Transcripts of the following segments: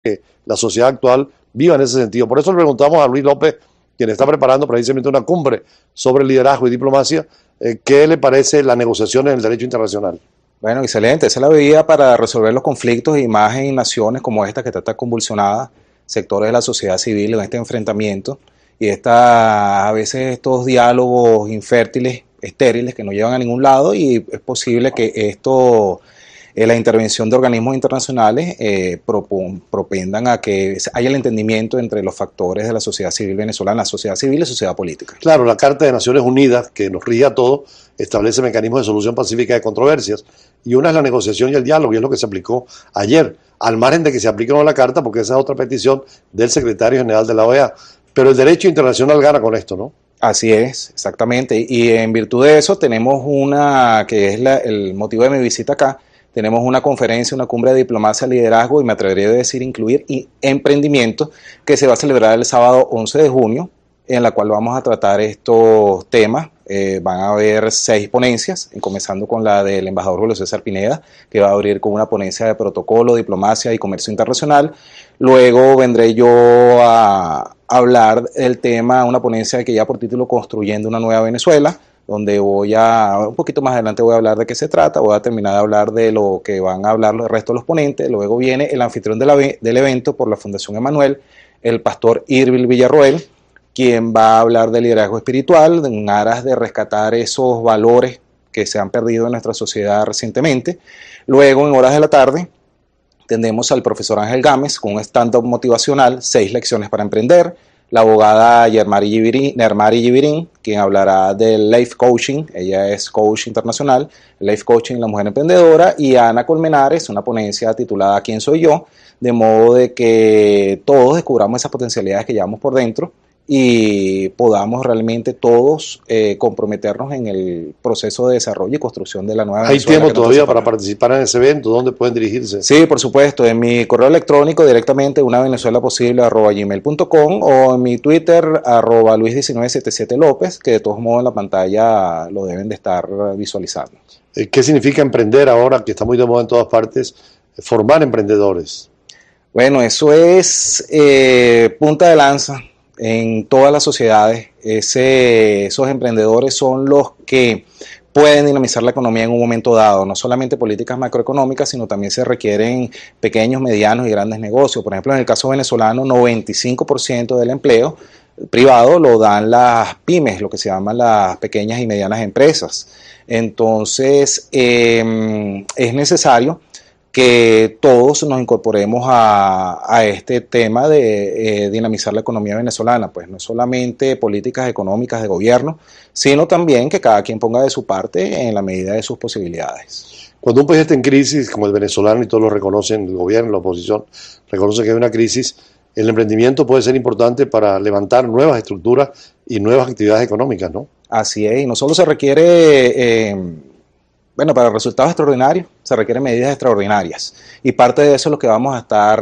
que la sociedad actual viva en ese sentido. Por eso le preguntamos a Luis López, quien está preparando precisamente una cumbre sobre liderazgo y diplomacia, ¿qué le parece la negociación en el derecho internacional? Bueno, excelente. Esa es la vía para resolver los conflictos y más en naciones como esta que está tan convulsionada, sectores de la sociedad civil en este enfrentamiento y a veces estos diálogos infértiles, estériles, que no llevan a ningún lado, y es posible que esto, la intervención de organismos internacionales propendan a que haya el entendimiento entre los factores de la sociedad civil venezolana, sociedad civil y sociedad política. Claro, la Carta de Naciones Unidas, que nos rige a todos, establece mecanismos de solución pacífica de controversias, y una es la negociación y el diálogo, y es lo que se aplicó ayer, al margen de que se aplique o no la Carta, porque esa es otra petición del secretario general de la OEA. Pero el derecho internacional gana con esto, ¿no? Así es, exactamente. Y en virtud de eso tenemos que es el motivo de mi visita acá, tenemos una conferencia, una cumbre de diplomacia, liderazgo y me atrevería a decir incluir emprendimiento, que se va a celebrar el sábado 11 de junio, en la cual vamos a tratar estos temas. Van a haber 6 ponencias, comenzando con la del embajador Julio César Pineda, que va a abrir con una ponencia de protocolo, diplomacia y comercio internacional. Luego vendré yo a hablar del tema, una ponencia que ya por título Construyendo una Nueva Venezuela, donde un poquito más adelante voy a hablar de qué se trata, voy a terminar de hablar de lo que van a hablar el resto de los ponentes. Luego viene el anfitrión del evento por la Fundación Emanuel, el pastor Irvil Villarroel, quien va a hablar de liderazgo espiritual, en aras de rescatar esos valores que se han perdido en nuestra sociedad recientemente. Luego, en horas de la tarde, tendremos al profesor Ángel Gámez con un stand-up motivacional, 6 lecciones para emprender, la abogada Nermari Givirín, quien hablará del life coaching, ella es coach internacional, life coaching, la mujer emprendedora, y Ana Colmenares, una ponencia titulada ¿Quién soy yo?, de modo de que todos descubramos esas potencialidades que llevamos por dentro y podamos realmente todos comprometernos en el proceso de desarrollo y construcción de la nueva Venezuela. ¿Hay tiempo todavía para participar en ese evento? ¿Dónde pueden dirigirse? Sí, por supuesto, en mi correo electrónico directamente unavenezuelaposible@gmail.com o en mi Twitter @luis1977lopez, que de todos modos en la pantalla lo deben de estar visualizando. ¿Qué significa emprender ahora, que está muy de moda en todas partes, formar emprendedores? Bueno, eso es punta de lanza en todas las sociedades. Esos emprendedores son los que pueden dinamizar la economía en un momento dado, no solamente políticas macroeconómicas, sino también se requieren pequeños, medianos y grandes negocios. Por ejemplo, en el caso venezolano, 95% del empleo privado lo dan las pymes, lo que se llaman las pequeñas y medianas empresas. Entonces, es necesario que todos nos incorporemos a este tema de dinamizar la economía venezolana, pues no solamente políticas económicas de gobierno, sino también que cada quien ponga de su parte en la medida de sus posibilidades. Cuando un país está en crisis, como el venezolano, y todos lo reconocen, el gobierno, la oposición, reconoce que hay una crisis, el emprendimiento puede ser importante para levantar nuevas estructuras y nuevas actividades económicas, ¿no? Así es, y no solo se requiere... para resultados extraordinarios se requieren medidas extraordinarias y parte de eso es lo que vamos a estar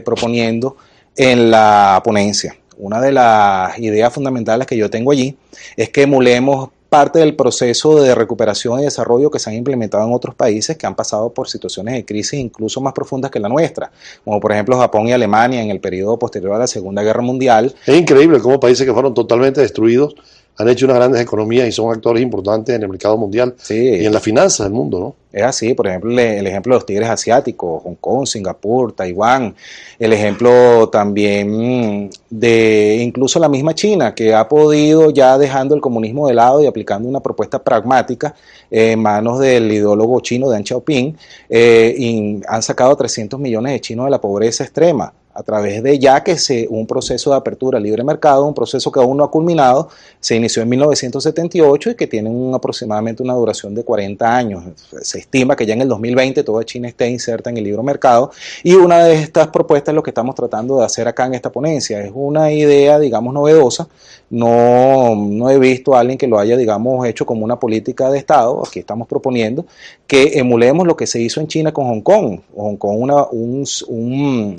proponiendo en la ponencia. Una de las ideas fundamentales que yo tengo allí es que emulemos parte del proceso de recuperación y desarrollo que se han implementado en otros países que han pasado por situaciones de crisis incluso más profundas que la nuestra, como por ejemplo Japón y Alemania en el periodo posterior a la Segunda Guerra Mundial. Es increíble cómo países que fueron totalmente destruidos han hecho unas grandes economías y son actores importantes en el mercado mundial, sí, y en las finanzas del mundo, ¿no? Es así, por ejemplo, el ejemplo de los tigres asiáticos, Hong Kong, Singapur, Taiwán, el ejemplo también de incluso la misma China, que ha podido, ya dejando el comunismo de lado y aplicando una propuesta pragmática en manos del ideólogo chino Deng Xiaoping, y han sacado 300 millones de chinos de la pobreza extrema, a través de un proceso de apertura al libre mercado, un proceso que aún no ha culminado, se inició en 1978 y que tiene aproximadamente una duración de 40 años. Se estima que ya en el 2020 toda China esté inserta en el libre mercado, y una de estas propuestas es lo que estamos tratando de hacer acá en esta ponencia. Es una idea, digamos, novedosa. No he visto a alguien que lo haya, digamos, hecho como una política de Estado. Aquí estamos proponiendo que emulemos lo que se hizo en China con Hong Kong. Hong Kong,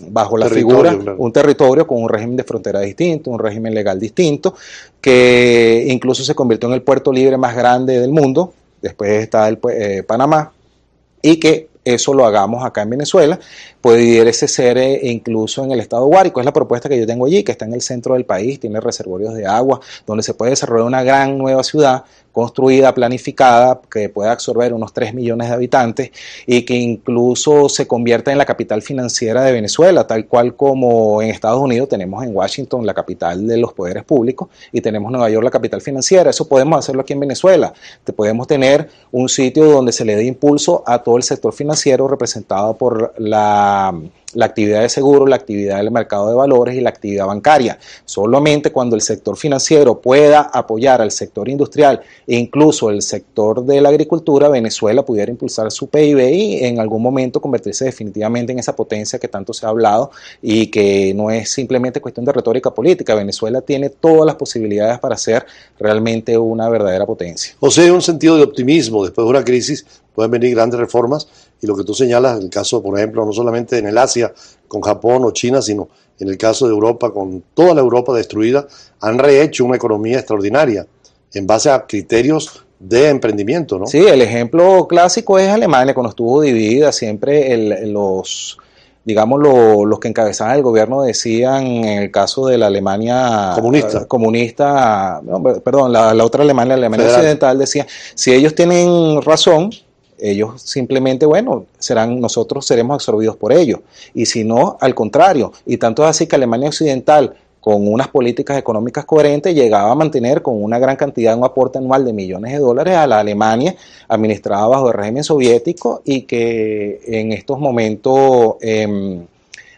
bajo la figura, claro, un territorio con un régimen de frontera distinto, un régimen legal distinto, que incluso se convirtió en el puerto libre más grande del mundo. Después está Panamá, y que eso lo hagamos acá en Venezuela. Pudiese ser incluso en el estado Guárico, es la propuesta que yo tengo allí, que está en el centro del país, tiene reservorios de agua, donde se puede desarrollar una gran nueva ciudad construida, planificada, que pueda absorber unos 3 millones de habitantes y que incluso se convierta en la capital financiera de Venezuela, tal cual como en Estados Unidos tenemos en Washington la capital de los poderes públicos y tenemos en Nueva York la capital financiera. Eso podemos hacerlo aquí en Venezuela. Podemos tener un sitio donde se le dé impulso a todo el sector financiero representado por la actividad de seguro, la actividad del mercado de valores y la actividad bancaria. Solamente cuando el sector financiero pueda apoyar al sector industrial e incluso el sector de la agricultura, Venezuela pudiera impulsar su PIB y en algún momento convertirse definitivamente en esa potencia que tanto se ha hablado y que no es simplemente cuestión de retórica política. Venezuela tiene todas las posibilidades para ser realmente una verdadera potencia. O sea, hay un sentido de optimismo. Después de una crisis pueden venir grandes reformas y lo que tú señalas, en el caso, por ejemplo, no solamente en el Asia con Japón o China, sino en el caso de Europa, con toda la Europa destruida, han rehecho una economía extraordinaria en base a criterios de emprendimiento, ¿no? Sí, el ejemplo clásico es Alemania, cuando estuvo dividida, siempre los que encabezaban el gobierno decían, en el caso de la Alemania la otra Alemania, la Alemania occidental, decía, si ellos tienen razón, ellos simplemente, nosotros seremos absorbidos por ellos, y si no, al contrario, y tanto es así que Alemania occidental, con unas políticas económicas coherentes, llegaba a mantener con una gran cantidad, un aporte anual de millones de dólares a la Alemania administrada bajo el régimen soviético y que en estos momentos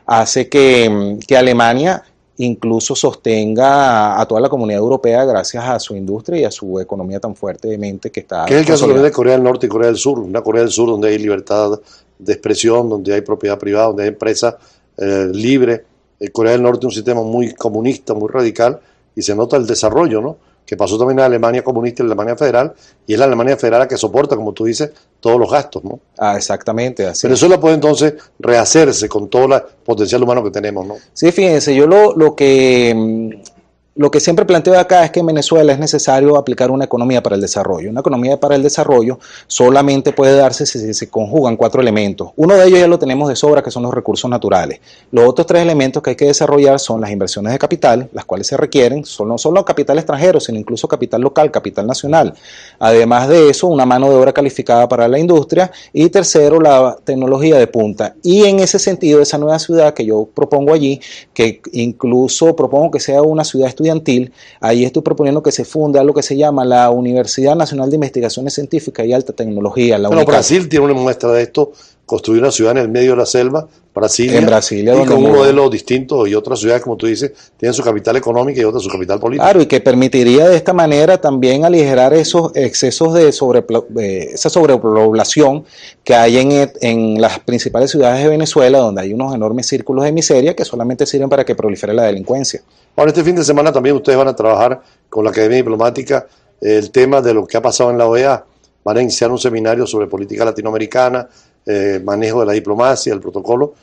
hace que Alemania incluso sostenga a toda la comunidad europea gracias a su industria y a su economía tan fuertemente que está. ¿Qué es el caso de Corea del Norte y Corea del Sur? Una Corea del Sur donde hay libertad de expresión, donde hay propiedad privada, donde hay empresa libre. Corea del Norte es un sistema muy comunista, muy radical, y se nota el desarrollo, ¿no? Que pasó también a la Alemania comunista y la Alemania federal, y es la Alemania federal la que soporta, como tú dices, todos los gastos, ¿no? Exactamente. Así Venezuela puede entonces rehacerse con todo el potencial humano que tenemos, ¿no? Sí, fíjense, yo lo que siempre planteo acá es que en Venezuela es necesario aplicar una economía para el desarrollo. Una economía para el desarrollo solamente puede darse si se conjugan 4 elementos. Uno de ellos ya lo tenemos de sobra, que son los recursos naturales. Los otros 3 elementos que hay que desarrollar son las inversiones de capital, las cuales se requieren, no solo capital extranjero, sino incluso capital local, capital nacional. Además de eso, una mano de obra calificada para la industria y tercero, la tecnología de punta. Y en ese sentido, esa nueva ciudad que yo propongo allí, que incluso propongo que sea una ciudad estudiantil, ahí estoy proponiendo que se funde algo que se llama la Universidad Nacional de Investigaciones Científicas y Alta Tecnología. Brasil tiene una muestra de esto, construir una ciudad en el medio de la selva, Brasilia, en Brasilia, y con un modelo distinto, y otras ciudades, como tú dices, tienen su capital económica y otras su capital político. Claro, y que permitiría de esta manera también aligerar esos excesos de esa sobrepoblación que hay en las principales ciudades de Venezuela, donde hay unos enormes círculos de miseria que solamente sirven para que prolifere la delincuencia. Ahora, este fin de semana también ustedes van a trabajar con la Academia Diplomática el tema de lo que ha pasado en la OEA. Van a iniciar un seminario sobre política latinoamericana, manejo de la diplomacia, el protocolo,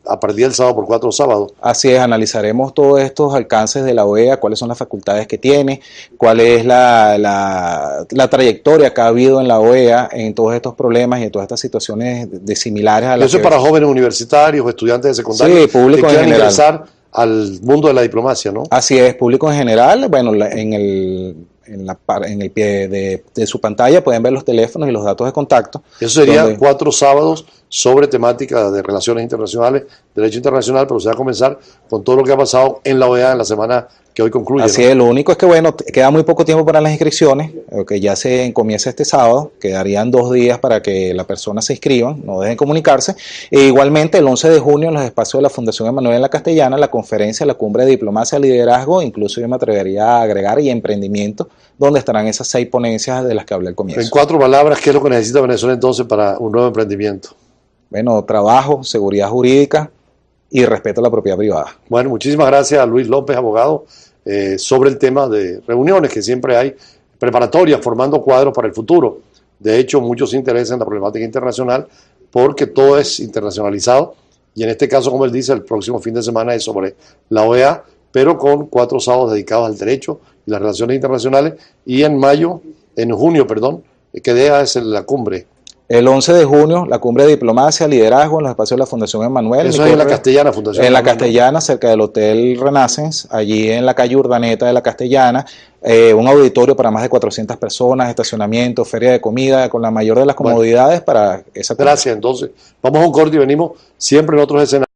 a partir del sábado por 4 sábados. Así es, analizaremos todos estos alcances de la OEA, cuáles son las facultades que tiene, cuál es la trayectoria que ha habido en la OEA en todos estos problemas y en todas estas situaciones similares a las. Eso es para jóvenes universitarios, estudiantes de secundaria, sí, público que quieran en general. ingresar al mundo de la diplomacia, ¿no? Así es, público en general. Bueno, en el pie de su pantalla pueden ver los teléfonos y los datos de contacto. Eso sería 4 sábados sobre temática de relaciones internacionales, derecho internacional, pero se va a comenzar con todo lo que ha pasado en la OEA en la semana que hoy concluye. Así es, lo único es que, queda muy poco tiempo para las inscripciones, que ya se comienza este sábado, quedarían 2 días para que la persona se inscriban, no dejen comunicarse. E igualmente, el 11 de junio, en los espacios de la Fundación Emanuel en la Castellana, la conferencia, la cumbre de diplomacia, liderazgo, incluso yo me atrevería a agregar, y emprendimiento, donde estarán esas 6 ponencias de las que hablé al comienzo. En 4 palabras, ¿qué es lo que necesita Venezuela entonces para un nuevo emprendimiento? Bueno, trabajo, seguridad jurídica y respeto a la propiedad privada. Bueno, muchísimas gracias a Luis López, abogado, sobre el tema de reuniones que siempre hay, preparatorias, formando cuadros para el futuro. De hecho, muchos se interesan en la problemática internacional porque todo es internacionalizado y en este caso, como él dice, el próximo fin de semana es sobre la OEA, pero con 4 sábados dedicados al derecho y las relaciones internacionales, y en junio, que es la cumbre. El 11 de junio, la cumbre de diplomacia, liderazgo en los espacios de la Fundación Emmanuel. Eso es en la Castellana, Fundación En la Emmanuel, Castellana, cerca del Hotel Renaissance, allí en la calle Urdaneta de la Castellana. Un auditorio para más de 400 personas, estacionamiento, feria de comida, con la mayor de las comodidades para esa cumbre. Gracias, entonces. Vamos a un corte y venimos siempre en otros escenarios.